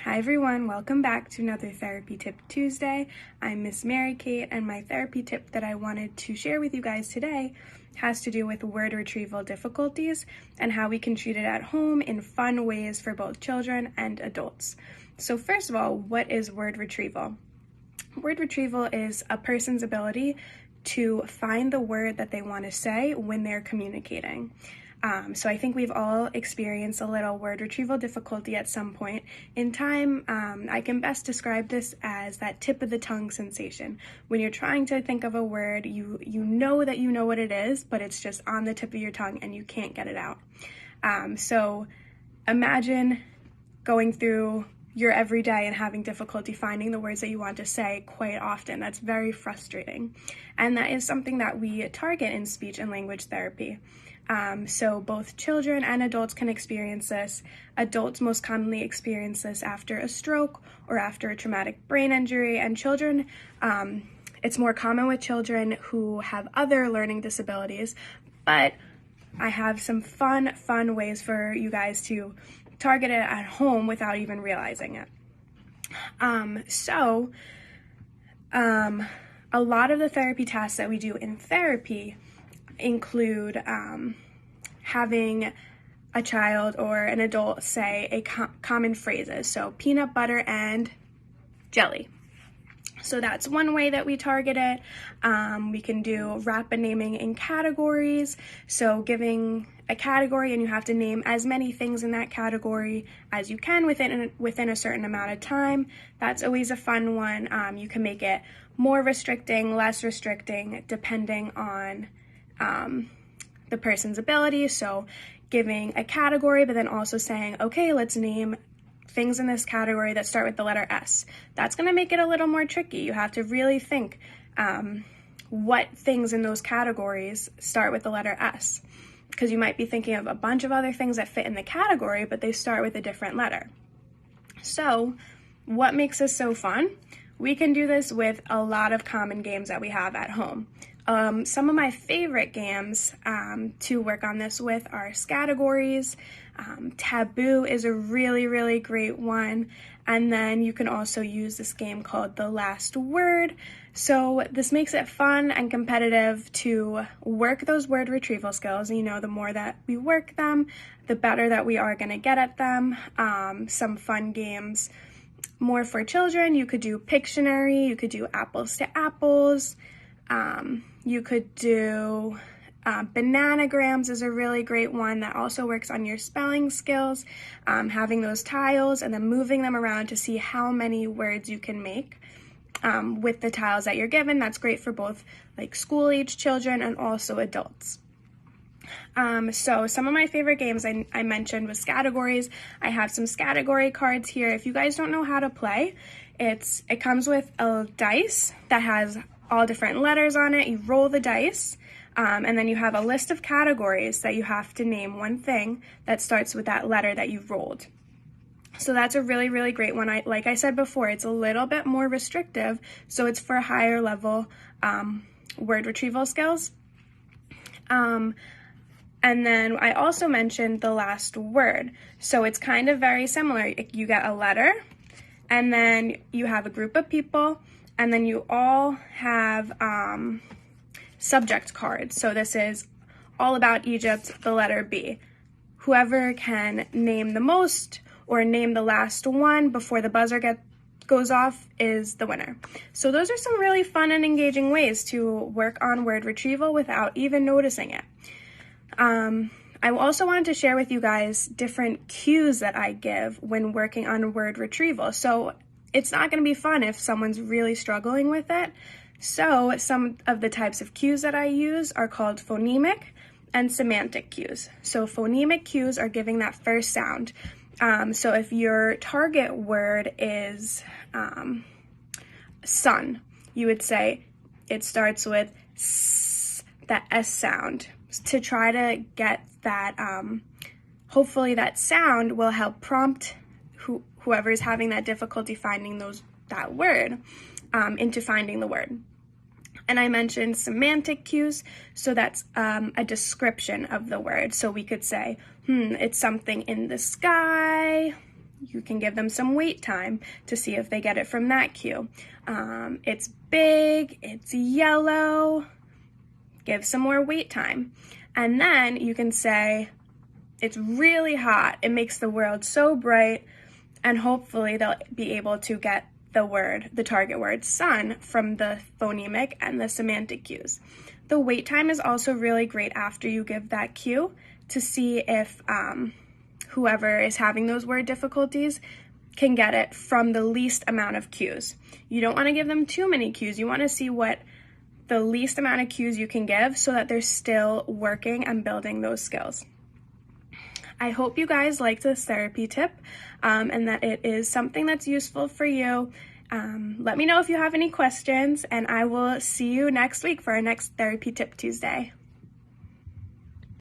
Hi everyone, welcome back to another Therapy Tip Tuesday. I'm Miss Marykate, and my therapy tip that I wanted to share with you guys today has to do with word retrieval difficulties and how we can treat it at home in fun ways for both children and adults. So first of all, what is word retrieval? Word retrieval is a person's ability to find the word that they want to say when they're communicating. So I think we've all experienced a little word retrieval difficulty at some point in time. I can best describe this as that tip of the tongue sensation. When you're trying to think of a word, you know that you know what it is, but it's just on the tip of your tongue and you can't get it out. So imagine going through your everyday and having difficulty finding the words that you want to say quite often. That's very frustrating. And that is something that we target in speech and language therapy. So both children and adults can experience this. Adults most commonly experience this after a stroke or after a traumatic brain injury, and children, it's more common with children who have other learning disabilities, but I have some fun ways for you guys to target it at home without even realizing it. A lot of the therapy tasks that we do in therapy include having a child or an adult say a common phrases. So peanut butter and jelly. So that's one way that we target it. We can do rapid naming in categories. So giving a category and you have to name as many things in that category as you can within a certain amount of time. That's always a fun one. You can make it more restricting, less restricting, depending on the person's ability. So giving a category, but then also saying, okay, let's name things in this category that start with the letter S. That's going to make it a little more tricky. You have to really think what things in those categories start with the letter S, because you might be thinking of a bunch of other things that fit in the category, but they start with a different letter. So what makes this so fun? We can do this with a lot of common games that we have at home. Some of my favorite games to work on this with are categories. Taboo is a really great one. And then you can also use this game called The Last Word. So this makes it fun and competitive to work those word retrieval skills. You know, the more that we work them, the better that we are going to get at them. Some fun games more for children. You could do Pictionary. You could do Apples to Apples. You could do Bananagrams is a really great one that also works on your spelling skills, having those tiles and then moving them around to see how many words you can make with the tiles that you're given. That's great for both like school-age children and also adults. So some of my favorite games I mentioned was categories. I have some category cards here. If you guys don't know how to play, it comes with a dice that has all different letters on it. You roll the dice, and then you have a list of categories that you have to name one thing that starts with that letter that you rolled. So that's a really great one. Like I said before, it's a little bit more restrictive, so it's for higher level word retrieval skills. And then I also mentioned The Last Word. So it's kind of very similar. You get a letter, and then you have a group of people, and then you all have subject cards. So this is all about Egypt, the letter B. Whoever can name the most or name the last one before the buzzer goes off is the winner. So those are some really fun and engaging ways to work on word retrieval without even noticing it. I also wanted to share with you guys different cues that I give when working on word retrieval. So it's not going to be fun if someone's really struggling with it. So some of the types of cues that I use are called phonemic and semantic cues. So phonemic cues are giving that first sound. So if your target word is sun, you would say it starts with S, that S sound. To try to get that, hopefully that sound will help prompt whoever is having that difficulty finding that word into finding the word. And I mentioned semantic cues, so that's a description of the word. So we could say, it's something in the sky, you can give them some wait time to see if they get it from that cue. It's big, it's yellow, give some more wait time. And then you can say, it's really hot, it makes the world so bright, and hopefully they'll be able to get the target word sun from the phonemic and the semantic cues. The wait time is also really great after you give that cue to see if whoever is having those word difficulties can get it from the least amount of cues. You don't want to give them too many cues. You want to see what the least amount of cues you can give so that they're still working and building those skills. I hope you guys liked this therapy tip and that it is something that's useful for you. Let me know if you have any questions, and I will see you next week for our next Therapy Tip Tuesday.